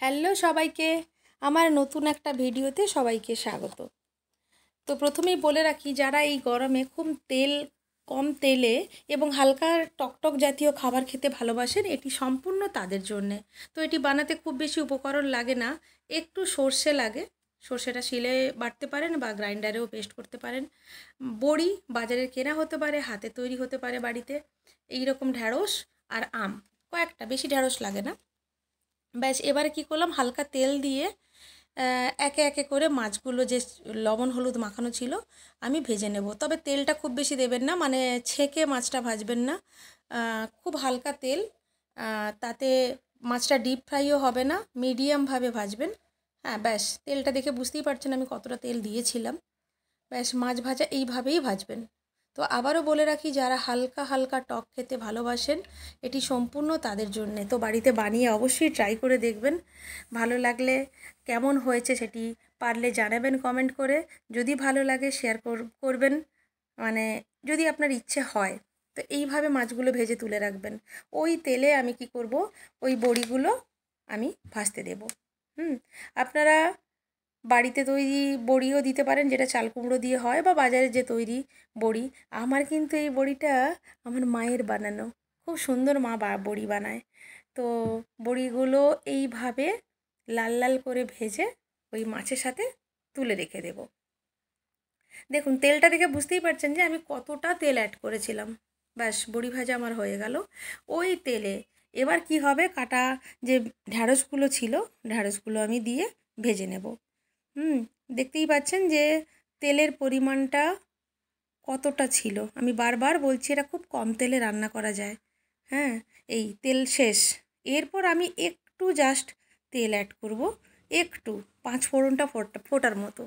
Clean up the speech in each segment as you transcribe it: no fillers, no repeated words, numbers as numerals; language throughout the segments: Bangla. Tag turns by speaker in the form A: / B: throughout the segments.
A: হ্যালো সবাইকে, আমার নতুন একটা ভিডিওতে সবাইকে স্বাগত। তো প্রথমেই বলে রাখি, যারা এই গরমে খুব কম তেলে এবং হালকা টকটক জাতীয় খাবার খেতে ভালোবাসেন, এটি সম্পূর্ণ তাদের জন্যে। তো এটি বানাতে খুব বেশি উপকরণ লাগে না, একটু সর্ষে লাগে। সর্ষেটা শিলে বাটতে পারেন বা গ্রাইন্ডারেও পেস্ট করতে পারেন। বড়ি বাজারের কেনা হতে পারে, হাতে তৈরি হতে পারে বাড়িতে। এই রকম ঢ্যাঁড়স আর আম, কয়েকটা, বেশি ঢ্যাঁড়স লাগে না। ব্যাস, এবারে কী করলাম, হালকা তেল দিয়ে একে একে করে মাছগুলো যে লবণ হলুদ মাখানো ছিল আমি ভেজে নেব। তবে তেলটা খুব বেশি দেবেন না, মানে ছেঁকে মাছটা ভাজবেন না, খুব হালকা তেল। তাতে মাছটা ডিপ ফ্রাইও হবে না, মিডিয়ামভাবে ভাজবেন। হ্যাঁ, ব্যাস, তেলটা দেখে বুঝতেই পারছেন আমি কতটা তেল দিয়েছিলাম। ব্যাস, মাছ ভাজা এইভাবেই ভাজবেন। তো আবারও বলে রাখি, যারা হালকা হালকা টক খেতে ভালোবাসেন, এটি সম্পূর্ণ তাদের জন্যে। তো বাড়িতে বানিয়ে অবশ্যই ট্রাই করে দেখবেন। ভালো লাগলে কেমন হয়েছে সেটি পারলে জানাবেন কমেন্ট করে। যদি ভালো লাগে শেয়ার করবেন, মানে যদি আপনার ইচ্ছে হয়। তো এইভাবে মাছগুলো ভেজে তুলে রাখবেন। ওই তেলে আমি কি করব, ওই বড়িগুলো আমি ভাজতে দেব। আপনারা বাড়িতে তৈরি বড়িও দিতে পারেন, যেটা চাল কুমড়ো দিয়ে হয়, বা বাজারে যে তৈরি বড়ি। আমার কিন্তু এই বড়িটা আমার মায়ের বানানো, খুব সুন্দর মা বড়ি বানায়। তো বড়িগুলো এইভাবে লাল লাল করে ভেজে ওই মাছের সাথে তুলে রেখে দেব। দেখুন, তেলটা দেখে বুঝতেই পারছেন যে আমি কতটা তেল অ্যাড করেছিলাম। ব্যাস, বড়ি ভাজা আমার হয়ে গেল ওই তেলে। এবার কি হবে, কাটা যে ঢ্যাঁড়সগুলো ছিল, ঢ্যাঁড়সগুলো আমি দিয়ে ভেজে নেব। দেখতেই পাচ্ছেন যে তেলের পরিমাণটা কতটা ছিল। আমি বারবার বলছি, এটা খুব কম তেলে রান্না করা যায়। হ্যাঁ, এই তেল শেষ। এরপর আমি একটু জাস্ট তেল অ্যাড করব, একটু, 5 ফোড়নটা ফোটার মতো।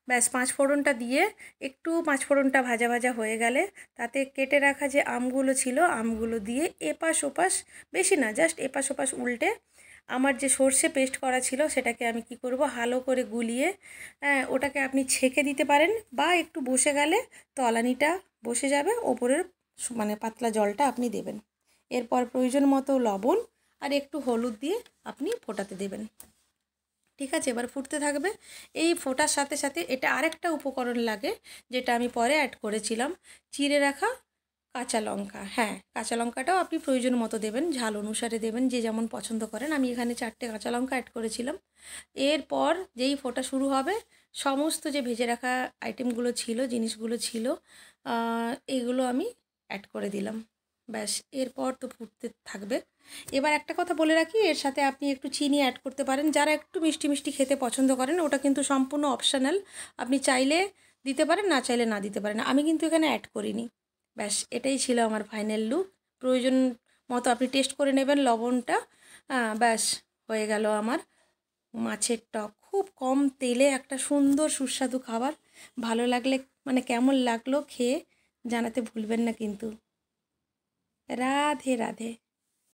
A: ব্যাস, 5 ফোড়নটা দিয়ে একটু 5 ফোড়নটা ভাজা ভাজা হয়ে গেলে তাতে কেটে রাখা যে আমগুলো ছিল, আমগুলো দিয়ে এপাশ ওপাশ, বেশি না, জাস্ট এপাশ ওপাশ উল্টে আমার যে সর্ষে পেস্ট করা ছিল সেটাকে আমি কি করব, ভালো করে গুলিয়ে ওটাকে আপনি ছেঁকে দিতে পারেন, বা একটু বসে গেলে তলানিটা বসে যাবে, ওপরের মানে পাতলা জলটা আপনি দেবেন। এরপর প্রয়োজন মতো লবণ আর একটু হলুদ দিয়ে আপনি ফোটাতে দেবেন। ঠিক আছে, এবার ফুটতে থাকবে। এই ফোটার সাথে সাথে এটা আরেকটা উপকরণ লাগে, যেটা আমি পরে অ্যাড করেছিলাম, চিড়ে রাখা কাঁচা লঙ্কা। হ্যাঁ, কাঁচা লঙ্কাটাও আপনি প্রয়োজন মতো দেবেন, ঝাল অনুসারে দেবেন, যে যেমন পছন্দ করেন। আমি এখানে 4টে কাঁচা লঙ্কা অ্যাড করেছিলাম। এরপর যেই ফোটা শুরু হবে, সমস্ত যে ভেজে রাখা আইটেমগুলো ছিল, জিনিসগুলো ছিল, এগুলো আমি অ্যাড করে দিলাম। ব্যাস, এরপর তো ফুটতে থাকবে। এবার একটা কথা বলে রাখি, এর সাথে আপনি একটু চিনি অ্যাড করতে পারেন। যারা একটু মিষ্টি মিষ্টি খেতে পছন্দ করেন, ওটা কিন্তু সম্পূর্ণ অপশনাল, আপনি চাইলে দিতে পারেন, না চাইলে না দিতে পারেন। আমি কিন্তু এখানে অ্যাড করিনি। ব্যাস, এটাই ছিল আমার ফাইনাল লুক। প্রয়োজন মতো আপনি টেস্ট করে নেবেন লবণটা। ব্যাস, হয়ে গেল আমার মাছের টক। খুব কম তেলে একটা সুন্দর সুস্বাদু খাবার। ভালো লাগলে, মানে কেমন লাগলো খেয়ে জানাতে ভুলবেন না কিন্তু। রাধে রাধে।